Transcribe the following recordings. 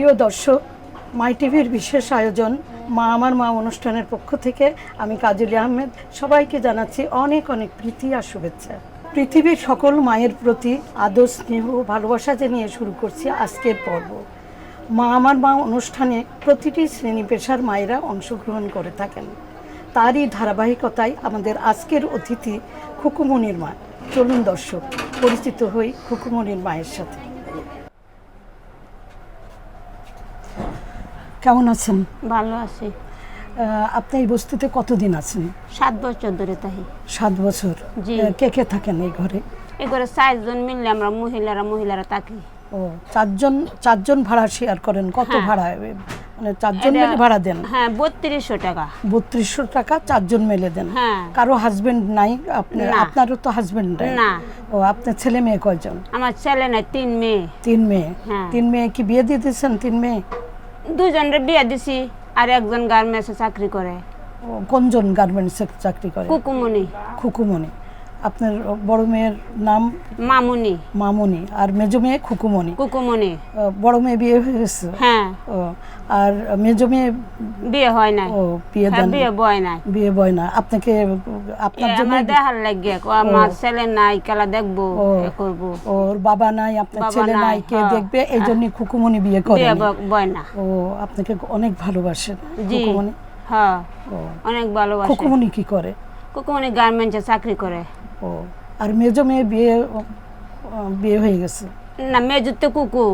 প্রিয় দর্শক, মাই টিভির বিশেষ আয়োজন মা আমার মা অনুষ্ঠানের পক্ষ থেকে আমি কাজলী আহমেদ সবাইকে জানাচ্ছি অনেক অনেক প্রীতি আর শুভেচ্ছা। পৃথিবীর সকল মায়ের প্রতি আদর স্নেহ ভালোবাসা জানিয়ে শুরু করছি আজকের পর্ব। মা আমার মা অনুষ্ঠানে প্রতিটি শ্রেণী পেশার মায়েরা অংশগ্রহণ করে থাকেন। তারই ধারাবাহিকতায় আমাদের আজকের অতিথি খুকুমনির মা। চলুন দর্শক পরিচিত হই খুকুমনির মায়ের সাথে। কেমন আছেন? ভালো আছি। আপনি এই বস্তিতে কতদিন আছেন? 7 বছর ধরে থাকি। 7 বছর। জি। কে কে থাকেন এই ঘরে? এই ঘরে 4 জন মিললে আমরা মহিলারা থাকি। ও, চারজন ভাড়া শেয়ার করেন? কত হ্যাঁ। ভাড়া? মানে চারজন মিলে ভাড়া দেন? হ্যাঁ, 3200 টাকা। 3200 টাকা চারজন মিলে দেন? হ্যাঁ। কারো হাজবেন্ড নাই? না। আপনারও তো হাজবেন্ড নাই? না। ও, আপনার ছেলে মেয়ে কয়জন? আমার ছেলে নাই, 3 মেয়ে। 3 মেয়ে। হ্যাঁ। 3 মেয়ে কি বিয়ে দিয়ে দিয়েছেন? 3 মেয়ে 2জনের বিয়ে দিছি, আর একজন গার্মেন্টসে চাকরি করে। ও, কোনজন গার্মেন্টসে চাকরি করে? কুকুমনি। খুকুমনি। আপনার বড় মেয়ের নাম? মামুনি। মামুনি। আর মেজো মেয়ে খুকুমনি? কুকুমনি। বড় মেয়ে বিয়ে হয়ে গেছে? হ্যাঁ। ও, আর মেজো মেয়ে বিয়ে হয় নাই। ও, বিয়ে হ্যাঁ, দেন? বিয়ে বয় নাই। বিয়ে বয় না। আপনাকে আপনার জন্য আমার দেখার লাগে আমার ছেলে নাই, খেলা দেখবো, এ করবো। ওর বাবা নাই, আপনার বাবা ছেলে নাই, নাই, কে হ্যাঁ। দেখবে? এই জন্য খুকুমনি বিয়ে করে? বিয়ে বয় না। ও, আপনাকে অনেক ভালোবাসেন জি। খুকুমনি? হ্যাঁ, ও, অনেক ভালোবাসে। খুকুমনি কি করে? কুকুমনি গার্মেন্টসে চাকরি করে। ও, আর মেজো মেয়ে বিয়ে হয়ে গেছে? না, মেজুতে কুকু।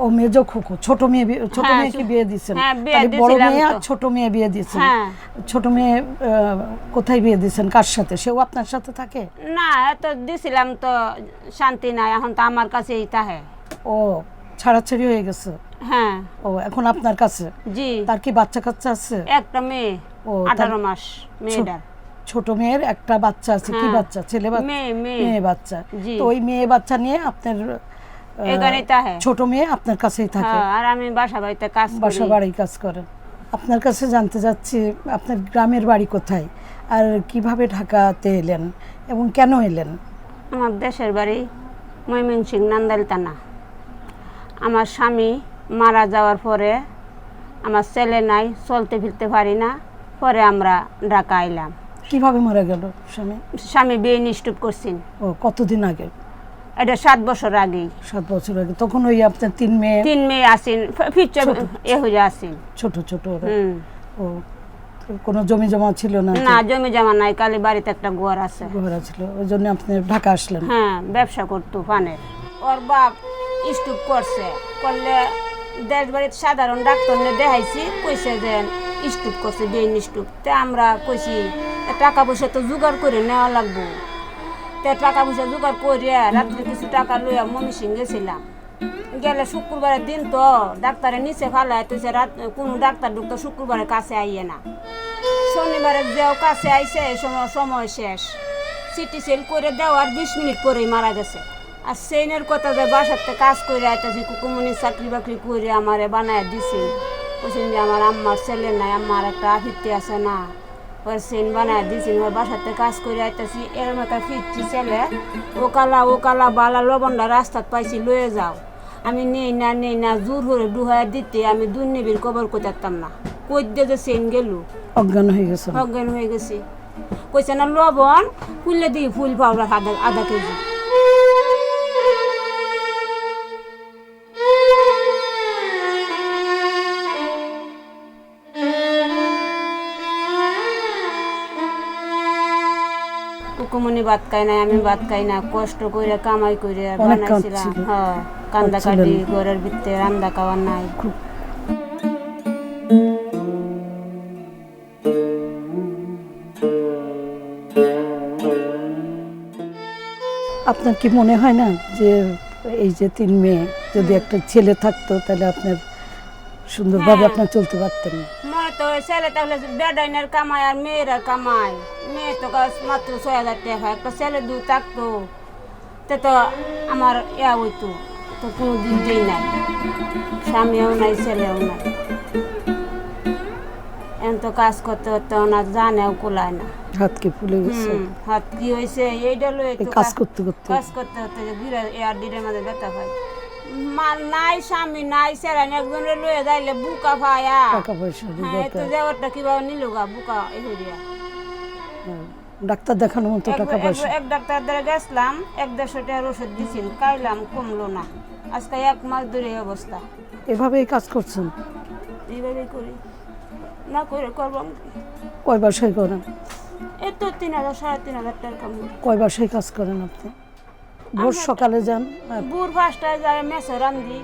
ও, মেজো খুকু। ছোট মেয়ে হ্যাঁ, মেয়েকে বিয়ে দিয়েছেন? হ্যাঁ, বিয়ে তাহলে বড় দিয়েছিলাম মেয়ে আর তো। ছোট মেয়ে বিয়ে দিয়েছেন? হ্যাঁ। ছোট মেয়ে কোথায় বিয়ে দিয়েছেন? কার সাথে? সেও আপনার সাথে থাকে? না, এত দিছিলাম তো শান্তি নাই, এখন তো আমার কাছেই তাহে। ও, ছাড়াছাড়ি হয়ে গেছে? হ্যাঁ। ও, এখন আপনার কাছে? জি। তার কি বাচ্চা কাচ্চা আছে? একটা মেয়ে। ও, 18 মাস মেয়েটার। ছোট মেয়ের একটা বাচ্চা আছে? কি হ্যাঁ। বাচ্চা? ছেলে বাচ্চা? মেয়ে। মেয়ে বাচ্চা। জি। তো ওই মেয়ে বাচ্চা নিয়ে আপনার এখানেই তাহে। ছোট মেয়ে আপনার কাছেই থাকে? হ্যাঁ, আর আমি বাসা বাড়িতে কাজ করি। বাসা বাড়ি কাজ করেন? আপনার কাছে জানতে চাচ্ছি আপনার গ্রামের বাড়ি কোথায়, আর কিভাবে ঢাকাতে এলেন এবং কেন এলেন? আমার দেশের বাড়ি ময়মনসিংহ নান্দাইল থানা। আমার স্বামী মারা যাওয়ার পরে আমার ছেলে নাই, চলতে ফিরতে পারি না, পরে আমরা ঢাকা আইলাম। কিভাবে মারা গেল স্বামী? স্বামী বিয়ে নিষ্ঠুপ করছেন। ও, কতদিন আগে? এটা 7 বছর আগেই। 7 বছর আগে। তখন ওই আপনার 3 মেয়ে? 3 মেয়ে আসেন, ফিরছে এ হয়ে আসেন। ছোট ছোট ওরা? হুম। ও, কোনো জমি জমা ছিল না? না, জমি জমা নাই, কালি বাড়িতে একটা ঘর আছে। ঘর ছিল, ওই জন্য আপনি ঢাকা আসলেন? হ্যাঁ, ব্যবসা করতো পানের। ওর বাপ স্টুপ করছে, করলে দেশ বাড়িতে সাধারণ ডাক্তার নিয়ে দেখাইছি, কইছে যে স্টুপ করছে, বেইন স্টুপ। তে আমরা কইছি টাকা পয়সা তো জোগাড় করে নেওয়া লাগবো। তে টাকা পয়সা জোগাড় করিয়া রাত্রে কিছু টাকা লইয়া ময়মনসিংহ গেছিলাম। গেলে শুক্রবারের দিন তো ডাক্তারের নিচে ফালাই তুইছে, রাত কোনো ডাক্তার শুক্রবারের কাছে আইয়ে না। শনিবারের যেও কাছে আইছে, সময় শেষ। সিটি সেল করে দেওয়ার 20 মিনিট পরেই মারা গেছে। আর সেইনের কথা যে বাসাতে কাজ করে আইতেছি, কুকুমনি চাকরি বাকরি করে আমারে বানায় দিছি। বলছেন যে আমার আম্মার ছেলে নাই, আম্মার একটা আফিতে আছে না, ওর সেন বানায় দিছি। ওর বাসাতে কাজ করে আইতেছি, এর মতো ফিরছি, ছেলে ও কালা বালা লবণটা রাস্তাত পাইছি, লয়ে যাও। আমি নেই না জোর করে ডুহায় দিতে আমি দুর্নিবির কবর করতাম না। কই দিয়ে যে সেন গেল, অজ্ঞান হয়ে গেছে? অজ্ঞান হয়ে গেছি। কইছে না লবণ ফুললে দিই, ফুল পাউডার আধা কেজি। কুকুমনি ভাত খাই না, আমি ভাত খাই না, কষ্ট করে কামাই করে বানাইছিলাম। হ্যাঁ, কান্দা কাটি, ঘরের ভিতরে রান্না খাওয়া নাই। আপনার কি মনে হয় না যে এই যে 3 মেয়ে, যদি একটা ছেলে থাকতো তাহলে আপনার সুন্দরভাবে আপনার চলতে পারতেন? মনে তো ছেলে তাহলে বেডাইনের কামাই আর মেয়েরা কামাই। মেয়ে তো মাত্র 6000 টাকা, একটা ছেলে দু থাকতো, তে তো আমার ইয়া হইতো। তো কোনো দিন দিই নাই, স্বামীও নাই, ছেলেও নাই। এখন তো কাজ করতে করতে না, জানেও কুলায় না, হাত কি ফুলে গেছে? হাত কি হয়েছে এইটা লই কাজ করতে করতে যে এয়ার ডিরের মাঝে ব্যথা পাই। মাল নাই, স্বামী নাই, সেরানি একজনের লয়ে যাইলে বুকা ভায়া টাকা পয়সা হ্যাঁ তো দেওয়ারটা কিভাবে নিল গা বুকা এই হইয়া ডাক্তার দেখানোর মতো টাকা পয়সা এক ডাক্তার দ্বারা গেছিলাম, 150 টাকার ওষুধ দিছিল, খাইলাম কমলো না, আজকে 1 মাস ধরে এই অবস্থা। এভাবেই কাজ করছেন? এইভাবেই করি, না করে করবাম কি? কয় বাসায় করেন? এই তো 3000 3,500 টাকা কামাই। কয় বাসায় কাজ করেন আপনি? ভোর সকালে যান, বুড় 5টায় যায় মেসে রান্ধি,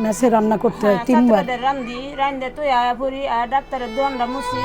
মেসে রান্না করতে হয় 3 বার। রান্ধি রান্ধে তুই আয়া পড়ি, আর ডাক্তারের দোয়ানটা মুছি।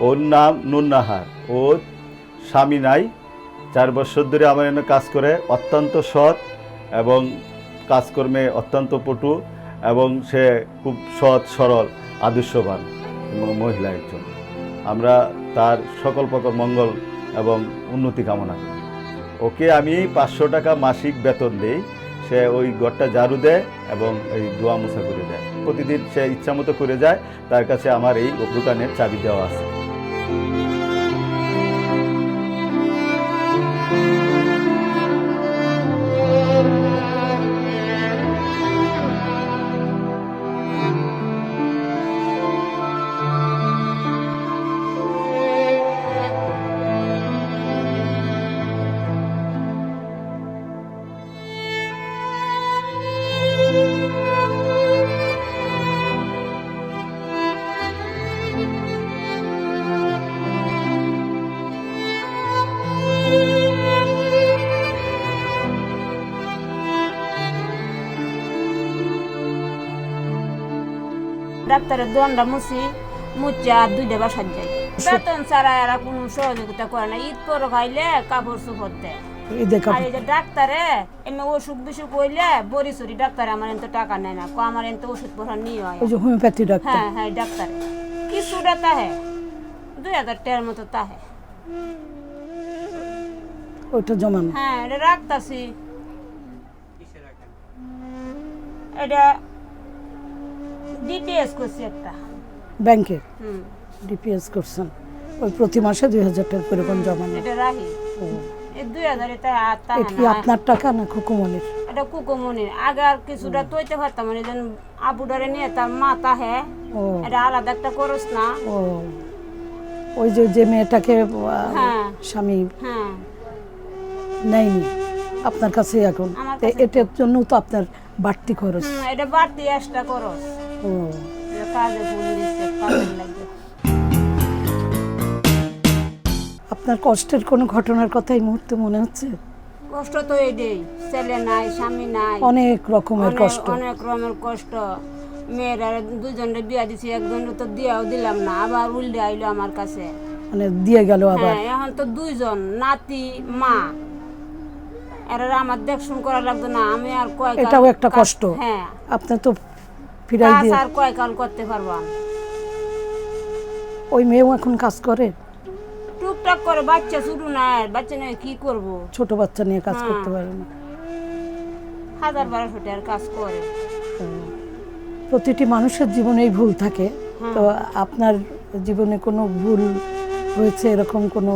ওর নাম নুন্নাহার। ওর স্বামী নাই, 4 বছর ধরে আমার এখানে কাজ করে। অত্যন্ত সৎ এবং কাজকর্মে অত্যন্ত পটু, এবং সে খুব সৎ সরল আদর্শবান এবং মহিলা একজন। আমরা তার সকল প্রকার মঙ্গল এবং উন্নতি কামনা করি। ওকে আমি 500 টাকা মাসিক বেতন দিই। সে ওই ঘরটা ঝাড়ু দেয় এবং এই দোয়া মোছা করে দেয়। প্রতিদিন সে ইচ্ছা মতো করে যায়। তার কাছে আমার এই দোকানের চাবি দেওয়া আছে। ডাক্তারের দোয়ানটা মুছি, মুচে আর 2টা বাসার যাই। বেতন ছাড়া এরা কোনো সহযোগিতা করে না। ঈদ পর খাইলে কাপড় চোপড় দেয়। আর এই যে ডাক্তারে এমনি অসুখ বিসুখ হইলে বড়ি চুরি ডাক্তারে আমার এত টাকা নেয় না, আমার এত ওষুধ পড়া নিয়ে হয়। ওই যে হোমিওপ্যাথি ডাক্তার? হ্যাঁ হ্যাঁ ডাক্তারে কিছুটা তাহে 2000 টাকার মতো তাহে। ওইটা জমান? হ্যাঁ এটা রাখতাছি। এটা ডিপিএস করছি একটা ব্যাংকে। ডিপিএস করছেন? ওই প্রতি মাসে 2000 টাকা করে কোন জমান? এটা রাহি। এই 2000 এটা এটা কি আপনার টাকা না খুকুমনির? এটা কুকুমনির। আগে আর কিছুটা তৈতে পারতাম না, যেন আবুডারে নিয়ে তার মা তাহে। এটা আলাদা একটা খরচ না। ও ওই যে মেয়েটাকে হ্যাঁ স্বামী হ্যাঁ নেয়নি আপনার কাছে এখন, এটার জন্য তো আপনার বাড়তি খরচ। এটা বাড়তি এক্সট্রা খরচ। ও কাজে ফুল দিচ্ছে, কাজে লাগে। আপনার কষ্টের কোনো ঘটনার কথা এই মুহূর্তে মনে হচ্ছে? কষ্ট তো এইটাই, ছেলে নাই, স্বামী নাই, অনেক রকমের কষ্ট। অনেক রকমের কষ্ট। মেয়েরা 2জনের বিয়া দিছি, একজনের তো দিয়াও দিলাম না, আবার উল্টে আইলো আমার কাছে, মানে দিয়ে গেল আবার। হ্যাঁ এখন তো 2জন নাতি মা, এরা আমার দেখশুন করা লাগতো না। আমি আর কয় এটাও একটা কষ্ট। হ্যাঁ আপনি তো ফিরাই দিয়ে আর কয় কাল করতে পারবাম। ওই মেয়েও এখন কাজ করে? টুকটাক করে, বাচ্চা শুরু নাই, বাচ্চা নিয়ে কি করব? ছোট বাচ্চা নিয়ে কাজ করতে পারে না। 1000-1200 টাকার কাজ করে। প্রতিটি মানুষের জীবনেই ভুল থাকে। তো আপনার জীবনে কোনো ভুল হয়েছে এরকম কোনো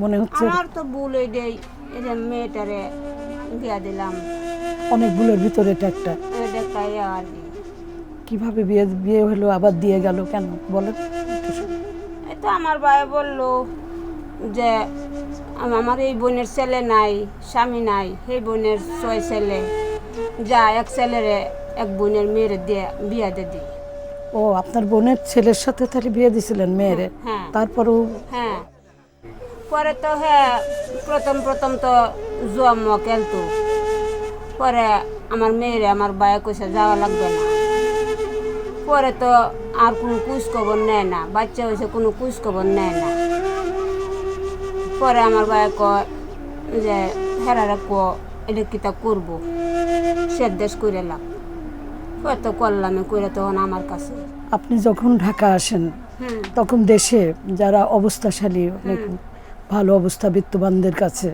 মনে হচ্ছে? আমার তো ভুল এইটাই, এই যে মেয়েটারে বিয়া দিলাম। অনেক ভুলের ভিতরে এটা একটা। এটাই আর কি। কিভাবে বিয়ে হলো আবার দিয়ে গেল কেন বলেন? এই তো আমার ভাই বললো যে আমার এই বোনের ছেলে নাই, স্বামী নাই, সেই বোনের 6 ছেলে, যা এক ছেলেরে এক বোনের মেয়েরে দিয়ে বিয়া দিয়ে দিই। ও আপনার বোনের ছেলের সাথে তাহলে বিয়ে দিছিলেন মেয়েরে? হ্যাঁ। তারপরও? হ্যাঁ পরে তো হ্যাঁ প্রথম তো জন্ম খেলতো, পরে আমার মেয়েরে আমার ভাই কইছে যাওয়া লাগবে না। পরে তো আর কোনো কুচ খবর নেয় না, বাচ্চা হয়েছে কোনো কুচ খবর নেয় না। পরে আমার ভাই কয় যে হেরারে এটা কিতা করবো, সে দেশ করে লাভ হয়তো করলাম করে তখন আমার কাছে। আপনি যখন ঢাকা আসেন হুম তখন দেশে যারা অবস্থাশালী অনেক ভালো অবস্থা বিত্তবানদের কাছে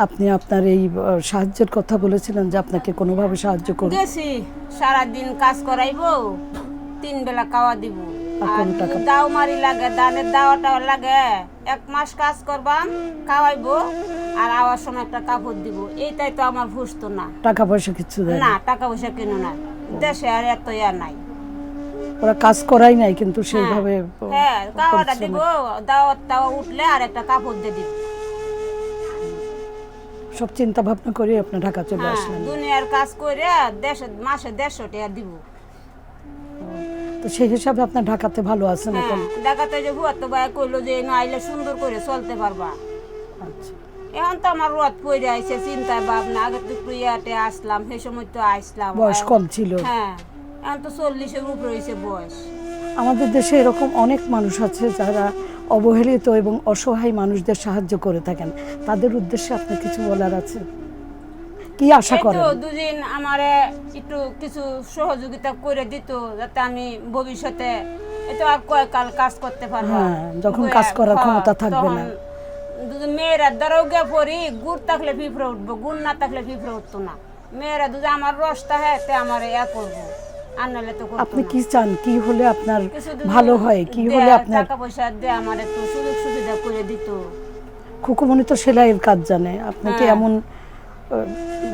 আপনি আপনার এই সাহায্যের কথা বলেছিলেন যে আপনাকে কোনোভাবে সাহায্য করবে? গেছি, সারাদিন কাজ করাইবো, 3 বেলা খাওয়া দিব, আর আর কোন টাকা? দাও মারি লাগে, দানের দাওয়াটাও লাগে, 1 মাস কাজ করবাম, খাওয়াইবো, আর আওয়ার সময় একটা কাপড় দিব, এইটাই তো আমার ফুসতো না। টাকা পয়সা কিছু দেয় না না? টাকা পয়সা কিনো না, দেশে আর এত ইয়া নাই। ওরা কাজ করাই নাই কিন্তু সেইভাবে হ্যাঁ খাওয়াটা পরিশ্রম- দিব, দাওয়াত টাওয়া উঠলে আর একটা কাপড় দিয়ে দিব। সব চিন্তা ভাবনা করে আপনি ঢাকা চলে হ্যাঁ, আসলেন। দুনিয়ার কাজ করে দেশে মাসে 150 টাকা দিব। তো সেই হিসাবে আপনার ঢাকাতে ভালো আছেন হ্যাঁ এখন? দেখাতে যে ভুয়াতো ভাই কইলো যে না আইলে সুন্দর করে চলতে পারবা। আচ্ছা, এখন তো আমার রথ পড়ে আইছে, চিন্তায় ভাবনা, আগে তো একটু ইয়াতে আসলাম, সেই সময় তো আসলাম, বয়স কম ছিল। হ্যাঁ এখন তো 40-এর উপরে হয়েছে বয়স। আমাদের দেশে এরকম অনেক মানুষ আছে যারা অবহেলিত এবং অসহায় মানুষদের সাহায্য করে থাকেন, তাদের উদ্দেশ্যে আপনার কিছু বলার আছে? কি আশা এই করেন? তো দুদিন আমারে একটু কিছু সহযোগিতা করে দিত যাতে আমি ভবিষ্যতে এতো আর কয়েককাল কাজ করতে পারবো। হ্যাঁ, যখন কাজ করার ক্ষমতা থাকবে না। দুজন মেয়েরা দ্বারাও গে পড়ি, গুড় থাকলে পিঁপড়ে উঠবো, গুড় না থাকলে পিঁপড়ে উঠতো না। মেয়েরা দুটো আমার রসটা হ্যাঁ তে আমার ইয়া করবো, আর নাহলে তো করতো আপনি না। কি চান, কি হলে আপনার কিছু যদি ভালো হয়, কি হলে দেয়, আপনার? টাকা পয়সা দিয়ে আমার একটু সুযোগ সুবিধা করে দিত। খুকুমনি তো সেলাইয়ের কাজ জানে, আপনাকে হ্যাঁ। এমন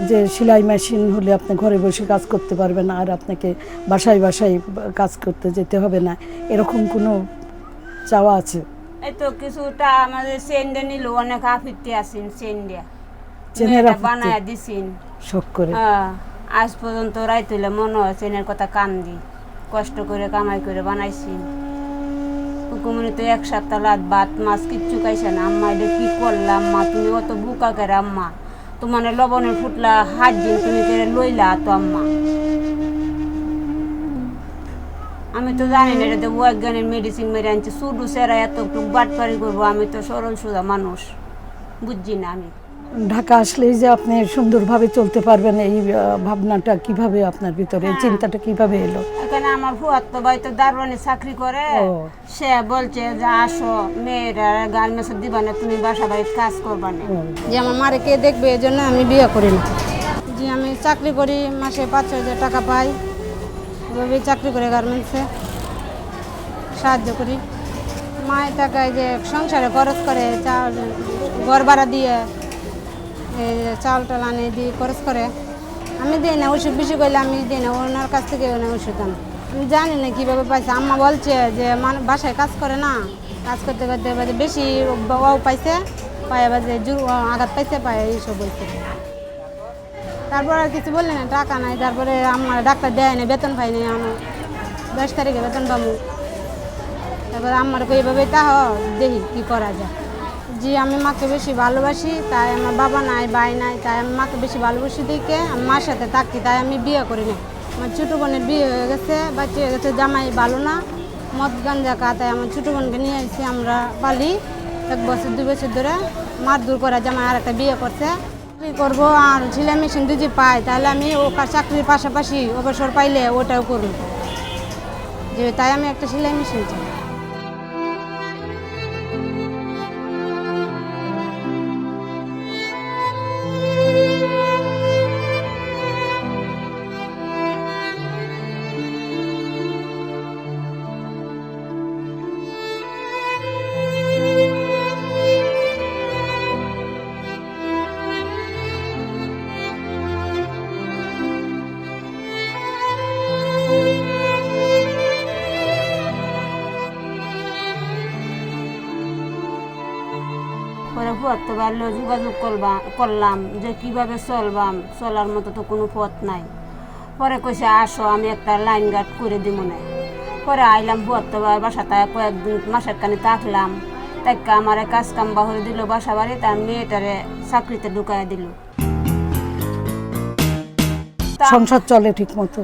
যে সেলাই মেশিন হলে আপনি ঘরে বসে কাজ করতে পারবেন আর আপনাকে বাসায় বাসায় কাজ করতে যেতে হবে না, এরকম কোনো চাওয়া আছে? এই তো কিছুটা আমাদের সেন্ডে নিল, অনেক আফিতে আসেন সেন্ডিয়া চেনের আফিতে? বানায় দিছেন। শখ করে? হ্যাঁ, আজ পর্যন্ত রাইত হইলে মনে হয় চেনের কথা কান্দি, কষ্ট করে কামাই করে বানাইছি। হুকুমনি তো 1 সপ্তাহ লাত ভাত মাছ কিচ্ছু খাইছে না। আম্মা এটা কি করলাম মা, তুমি অত বুকা করে আম্মা, তোমার লবণের ফুটলা হাত দিন তুমি করে লইলা তো আম্মা। আমি তো জানি না এটা তো বৈজ্ঞানিক মেডিসিন মেরে আনছি, শুধু সেরা এত একটু বাটপারি করবো, আমি তো সরল সোজা মানুষ, বুঝছি না আমি। ঢাকা আসলেই যে আপনি সুন্দরভাবে চলতে পারবেন এই ভাবনাটা কিভাবে আপনার ভিতরে, এই চিন্তাটা কিভাবে এলো? এখানে আমার ফুয়াতো ভাই তো দারোয়ানি চাকরি করে, ও। সে বলছে যে আসো মেয়েরা গার্মেন্টস দিবা না, তুমি বাসা বাড়িতে কাজ করবা না। যে আমার মারে কে দেখবে, এই জন্য আমি বিয়ে করি না। যে আমি চাকরি করি, মাসে 5-6 হাজার টাকা পাই, এভাবেই চাকরি করে গার্মেন্টসে সাহায্য করি। মায়ের টাকায় যে সংসারে খরচ করে, চাল ঘর ভাড়া দিয়ে এই যে চাল টাল আনে দিয়ে খরচ করে, আমি দিই না। ওষুধ বেশি করলে আমি দিই না, ওনার কাছ থেকে ওষুধ আনি। আমি জানি না কীভাবে পাইছে। আম্মা বলছে যে বাসায় কাজ করে না, কাজ করতে করতে বেশি বাবাও পাইছে, পায়ে বাজে আঘাত পাইছে, পায়ে এইসব হয়েছে। তারপর আর কিছু বললে না, টাকা নাই। তারপরে আমার ডাক্তার দেয় না, বেতন পাইনি, আমি 10 তারিখে বেতন পাবো। তারপরে আমার এইভাবে তাহ দেখি কী করা যায়। জি, আমি মাকে বেশি ভালোবাসি, তাই আমার বাবা নাই, ভাই নাই, তাই আমি মাকে বেশি ভালোবাসি দেখে আমি মার সাথে থাকি, তাই আমি বিয়ে করি না। আমার ছোটো বোনের বিয়ে হয়ে গেছে, বাচ্চা হয়ে গেছে, জামাই ভালো না, মদ গাঞ্জা খা, তাই আমার ছোটো বোনকে নিয়ে এসেছি আমরা পালি। 1 বছর 2 বছর ধরে মারধর করে জামাই আর একটা বিয়ে করছে। চাকরি করবো আর সেলাই মেশিন যদি পাই তাহলে আমি ও চাকরির পাশাপাশি অবসর পাইলে ওটাও করব, যে তাই আমি একটা সেলাই মেশিন চাই। পরে ফুয়াতো ভাইয়ের যোগাযোগ করলাম যে কিভাবে চলার মতো তো কোনো পথ নাই। পরে কইছে আসো আমি একটা লাইন গার্ড করে দিব না। পরে আইলাম ফুয়াতো ভাইয়ের বাসাতে, কয়েকদিন মাসের কানে থাকলাম, তাই আমার কাজ কাম বাহরে দিল বাসা বাড়ি, তার মেয়েটারে চাকরিতে ঢুকাইয়া দিল। সংসার চলে ঠিক মতো?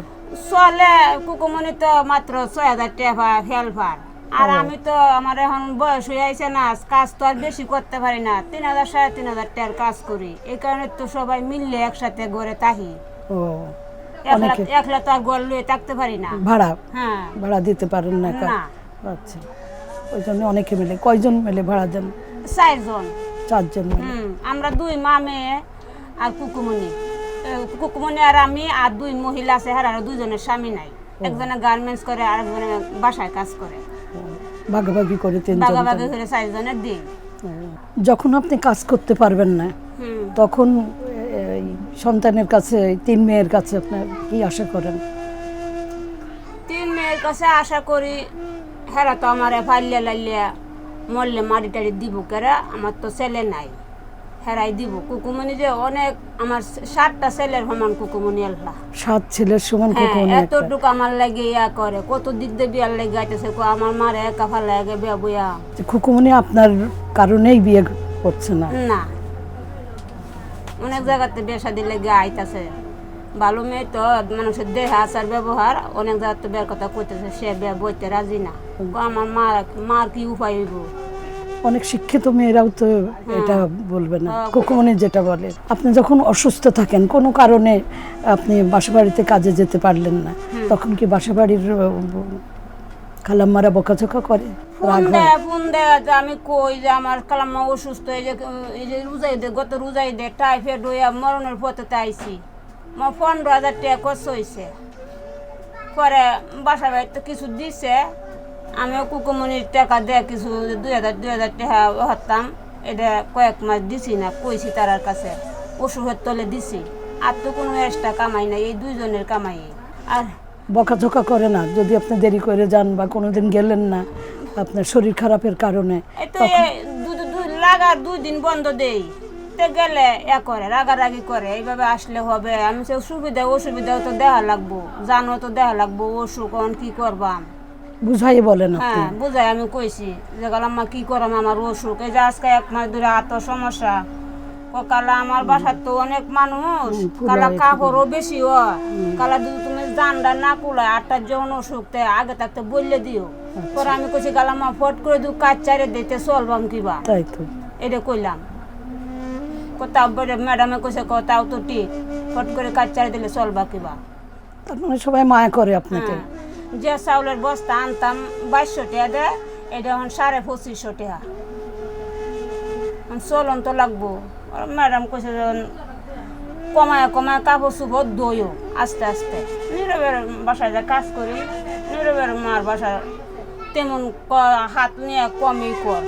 চলে, কুকুমনি তো মাত্র 6,000 টাকা হেল্পার, আর আমি তো আমার এখন বয়স হয়ে আইছে না, কাজ তো আর বেশি করতে পারি না, 3,000 3,500 টাকার কাজ করি। এই কারণে তো সবাই মিললে একসাথে ঘরে থাকি। ও একলা তো আর ঘর লয়ে থাকতে পারি না। ভাড়া হ্যাঁ, ভাড়া দিতে পারেন না না। আচ্ছা, ওই জন্য অনেকে মিলে। কয়জন মিলে ভাড়া দেন? 4 জন। 4 জন মিলে। আমরা 2 মা মেয়ে আর কুকুমনি। কুকুমনি আর আমি আর 2 মহিলা আছে, আর 2 জনের স্বামী নাই। একজনে গার্মেন্টস করে আর একজনে বাসায় কাজ করে। ভাগাভাগি করে 3 জন। ভাগাভাগি করে 4 জনের দিই। যখন আপনি কাজ করতে পারবেন না তখন এই সন্তানের কাছে, 3 মেয়ের কাছে আপনার কি আশা করেন? 3 মেয়ের কাছে আশা করি হেরা তো আমার ফাইলে লাইলে মরলে মাটি টাড়ি দিব কেরা, আমার তো ছেলে নাই, হেরাই দিব। কুকুমনি যে অনেক, আমার 7টা ছেলের সমান কুকুমনি আল্লাহ। 7 ছেলের সমান কুকুমনি। এতটুকু আমার লাগে ইয়া করে, কত দিক দিয়ে বিয়ার লেগে আইতেছে, আমার মারে একা ফালা লাগে বিয়া বইয়া। কুকুমনি আপনার কারণেই বিয়ে করছে না? না, অনেক জায়গাতে বিয়ে শাদী লেগে আইতাছে। ভালো মেয়ে তো, মানুষের দেহ আচার ব্যবহার, অনেক জায়গাতে বিয়ের কথা কইতেছে, সে বিয়ে বইতে রাজি না। আমার মার কি উপায় হইব? অনেক শিক্ষিত মেয়েরাও তো এটা বলবে না, কুকুমনি যেটা বলে। আপনি যখন অসুস্থ থাকেন, কোনো কারণে আপনি বাসাবাড়িতে কাজে যেতে পারলেন না, তখন কি বাসাবাড়ির খালাম্মারা বকাঝকা করে? ফোন দেয় যে আমি কই যে আমার খালাম্মা অসুস্থ, এই যে রোজাইদে, গত রোজাইদে টাইফয়েড হইয়া মরণের পথে আইছি। 15,000 টাকা খরচ হয়েছে। পরে বাসা বাড়িতে কিছু দিছে, আমিও কুকুমনির টাকা দেয় কিছু 2,000 টাকা হতাম। এটা কয়েক মাস দিছি না, কইছি তার কাছে, ওষুধের তলে দিছি। আর তো কোনো এক্সট্রা কামাই নাই, এই 2 জনের কামাই। আর বকাঝকা করে না যদি আপনি দেরি করে যান বা কোনোদিন গেলেন না আপনার শরীর খারাপের কারণে? এই তো লাগার 2 দিন বন্ধ দেই, তে গেলে করে রাগারাগি করে, এইভাবে আসলে হবে? আমি সে সুবিধা অসুবিধাও তো দেখা লাগবো, জানো তো দেখা লাগবো, অসুখ কি করবাম বুঝাই বলেন আপনি? হ্যাঁ, বুঝাই আমি কইছি যে আম্মা কি করাম, আমার অসুখ, এই যে আজকে 1 মাস ধরে এত সমস্যা। কালা আমার বাসার তো অনেক মানুষ, কালা কাপড়ও বেশি হয়, কালা যদি তুমি জানডা না কুলায় 8টার যখন অসুখ আগে থাকতে বললে দিও। পরে আমি কইছি গালাম্মা ফট করে দু কাজ চারে দিতে চলবাম কিবা, তাই তো এটা কইলাম। কোথাও ম্যাডামে কইছে কোথাও তো ঠিক, ফট করে কাজ চারে দিলে চলবা কিবা। তার মানে সবাই মায়া করে আপনাকে? যে চাউলের বস্তা আনতাম 2200 টাকা দেয়, এটা এখন 2550 টাকা। চলন তো লাগবো। ম্যাডাম কইছে যখন কমায় কমায় কাপড় চুপড় দইও আস্তে আস্তে। নীরবের বাসায় যা কাজ করি, নীরবের মার বাসা তেমন হাত নিয়ে কমই কর,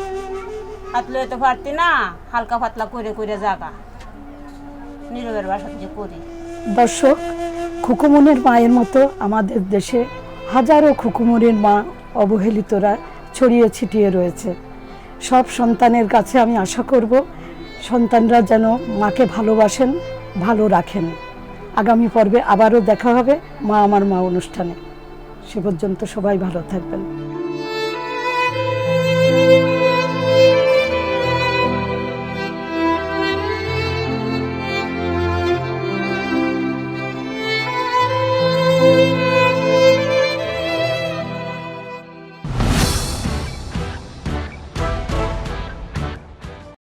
হাত লইতে তো পারতি না, হালকা পাতলা করে করে জাগা নীরবের বাসাতে যে করি। দর্শক, খুকুমনির মায়ের মতো আমাদের দেশে হাজারো খুকুমনির মা অবহেলিতরা ছড়িয়ে ছিটিয়ে রয়েছে। সব সন্তানের কাছে আমি আশা করব সন্তানরা যেন মাকে ভালোবাসেন, ভালো রাখেন। আগামী পর্বে আবারও দেখা হবে মা আমার মা অনুষ্ঠানে। সে পর্যন্ত সবাই ভালো থাকবেন।